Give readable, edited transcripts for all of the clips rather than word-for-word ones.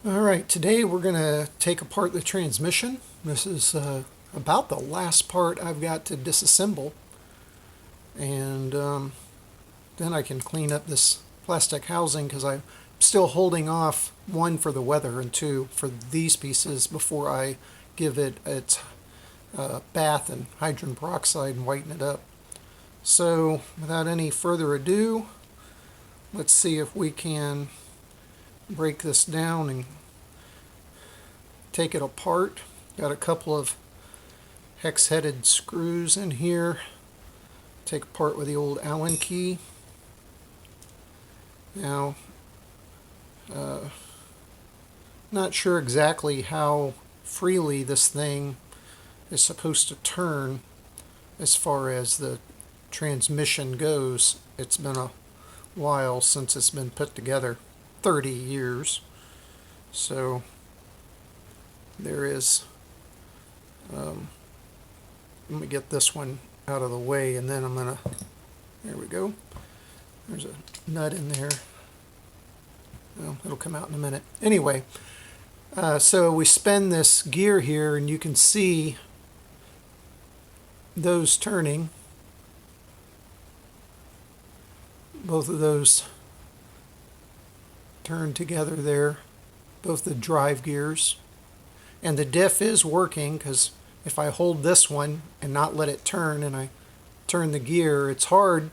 Alright, today we're going to take apart the transmission. This is about the last part I've got to disassemble. And then I can clean up this plastic housing because I'm still holding off, one, for the weather, and two, for these pieces before I give it its bath in hydrogen peroxide and whiten it up. So without any further ado, let's see if we can break this down and take it apart. Got a couple of hex-headed screws in here. Take apart with the old Allen key. Now, not sure exactly how freely this thing is supposed to turn as far as the transmission goes. It's been a while since it's been put together, 30 years. So there is, let me get this one out of the way and then I'm gonna, there we go. There's a nut in there. Well, it'll come out in a minute. Anyway, so we spin this gear here and you can see those turning. Both of those turn together there, both the drive gears. And the diff is working because if I hold this one and not let it turn and I turn the gear, it's harder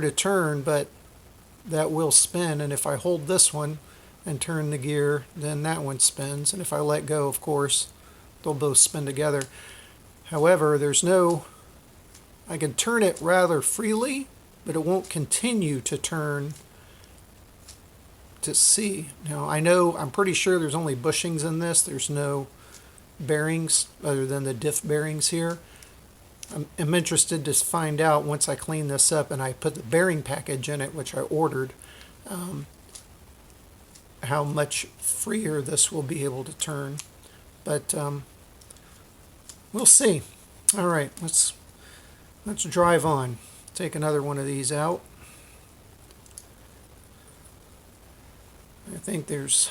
to turn, but that will spin. And if I hold this one and turn the gear, then that one spins. And if I let go, of course, they'll both spin together. However, I can turn it rather freely, but it won't continue to turn to C. Now, I'm pretty sure there's only bushings in this. There's no bearings other than the diff bearings here. I'm interested to find out once I clean this up and I put the bearing package in it, which I ordered, how much freer this will be able to turn. But we'll see. All right, let's drive on. Take another one of these out. I think there's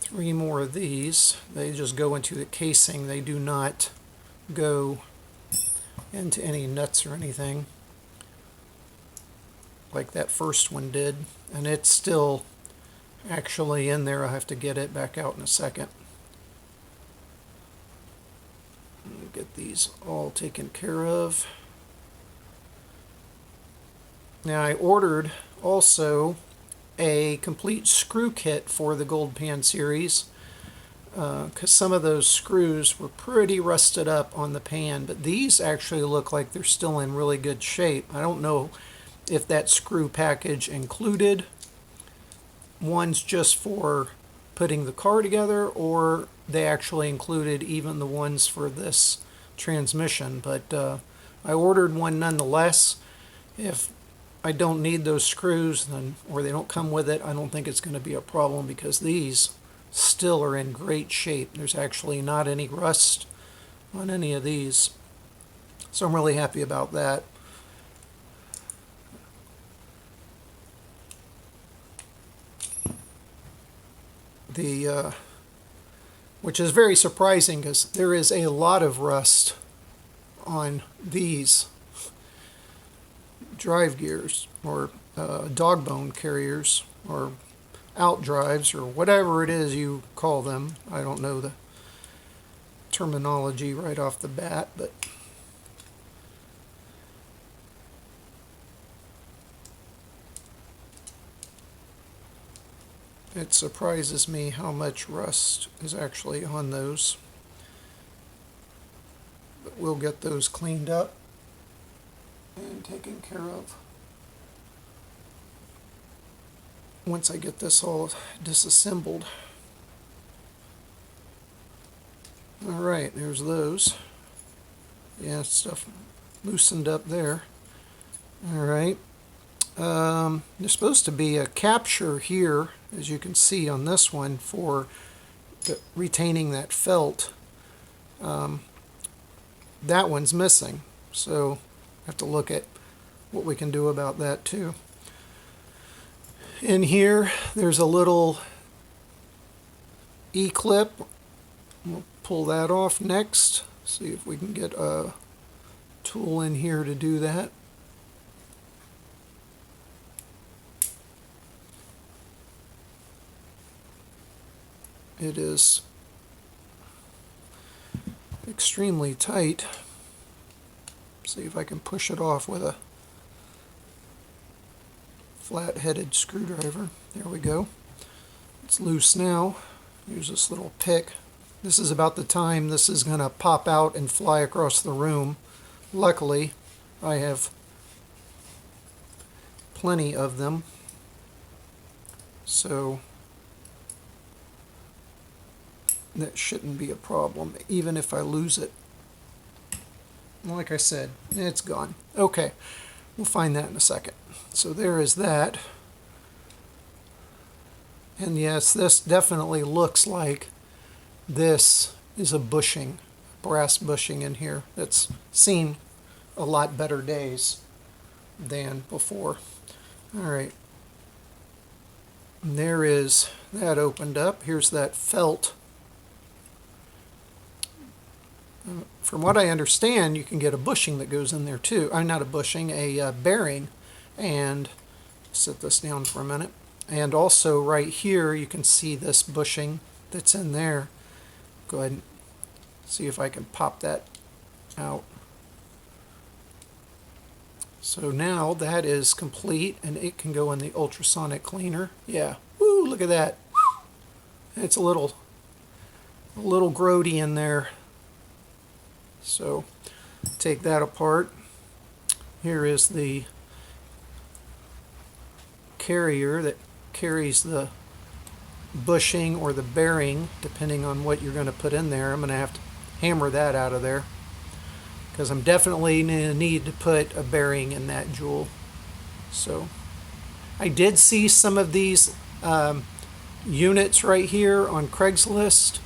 3 more of these. They just go into the casing. They do not go into any nuts or anything like that first one did. And it's still actually in there. I'll have to get it back out in a second. Get these all taken care of. Now I ordered also a complete screw kit for the Gold Pan series because some of those screws were pretty rusted up on the pan, but these actually look like they're still in really good shape. I don't know if that screw package included ones just for putting the car together or they actually included even the ones for this transmission, but I ordered one nonetheless. If I don't need those screws, then, or they don't come with it, I don't think it's going to be a problem because these still are in great shape. There's actually not any rust on any of these. So I'm really happy about that. Which is very surprising because there is a lot of rust on these drive gears or dog bone carriers or out drives or whatever it is you call them. I don't know the terminology right off the bat, but it surprises me how much rust is actually on those. But we'll get those cleaned up and taken care of once I get this all disassembled. Alright, there's those. Yeah, stuff loosened up there. Alright. There's supposed to be a capture here, as you can see on this one, for retaining that felt. That one's missing, so I have to look at what we can do about that too. In here, there's a little E-clip. We'll pull that off next. See if we can get a tool in here to do that. It is extremely tight. See if I can push it off with a flat-headed screwdriver. There we go. It's loose now. Use this little pick. This is about the time this is going to pop out and fly across the room. Luckily, I have plenty of them. So that shouldn't be a problem, even if I lose it. Like I said, it's gone. Okay, we'll find that in a second. So there is that. And yes, this definitely looks like this is a bushing, brass bushing in here that's seen a lot better days than before. All right. And there is that opened up. Here's that felt. From what I understand, you can get a bushing that goes in there too. Not a bushing, a bearing. And set this down for a minute. And also right here, you can see this bushing that's in there. Go ahead and see if I can pop that out. So now that is complete, and it can go in the ultrasonic cleaner. Yeah. Woo! Look at that. It's a little grody in there. So take that apart. Here is the carrier that carries the bushing or the bearing, depending on what you're going to put in there. I'm going to have to hammer that out of there because I'm definitely going to need to put a bearing in that jewel. So I did see some of these units right here on Craigslist.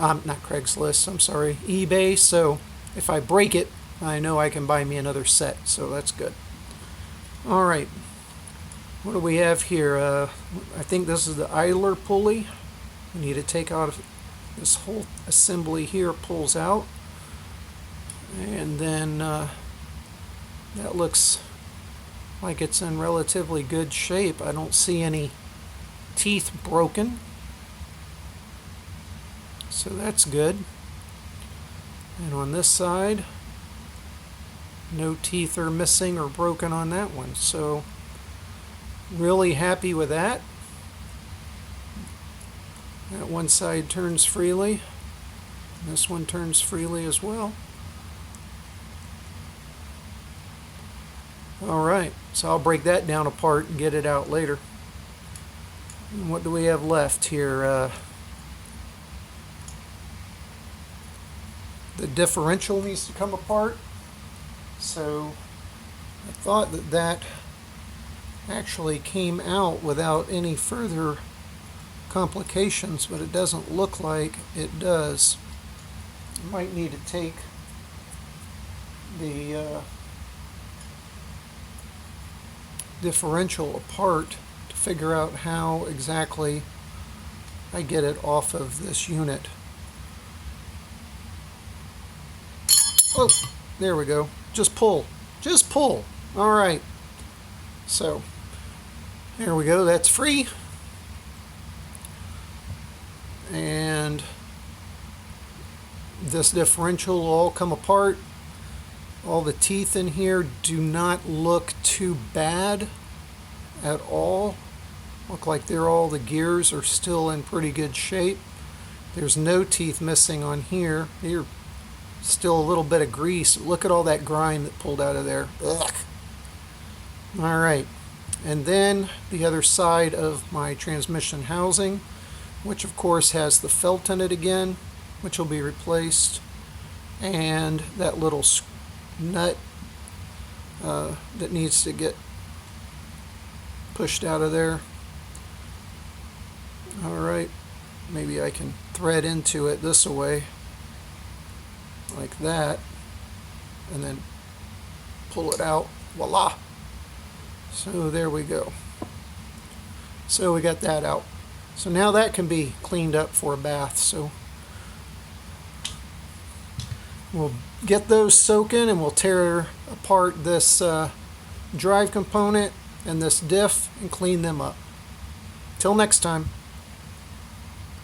Not Craigslist, I'm sorry, eBay. So if I break it, I know I can buy me another set. So that's good. All right. What do we have here? I think this is the idler pulley. We need to take out this whole assembly here, pulls out. And then that looks like it's in relatively good shape. I don't see any teeth broken. So that's good. And on this side, no teeth are missing or broken on that one. So really happy with that. That one side turns freely. This one turns freely as well. Alright, so I'll break that down apart and get it out later. And what do we have left here? The differential needs to come apart. So I thought that actually came out without any further complications, but it doesn't look like it does. I might need to take the differential apart to figure out how exactly I get it off of this unit. Oh, there we go. Just pull. Just pull. All right. So there we go. That's free. And this differential will all come apart. All the teeth in here do not look too bad at all. Look like all the gears are still in pretty good shape. There's no teeth missing on here. Here, still a little bit of grease. Look at all that grime that pulled out of there. Ugh. All right. And then the other side of my transmission housing, which of course has the felt in it again, which will be replaced, and that little nut that needs to get pushed out of there. All right, maybe I can thread into it this way, like that, and then pull it out. Voila! So there we go. So we got that out. So now that can be cleaned up for a bath. So we'll get those soaking and we'll tear apart this drive component and this diff and clean them up. Till next time.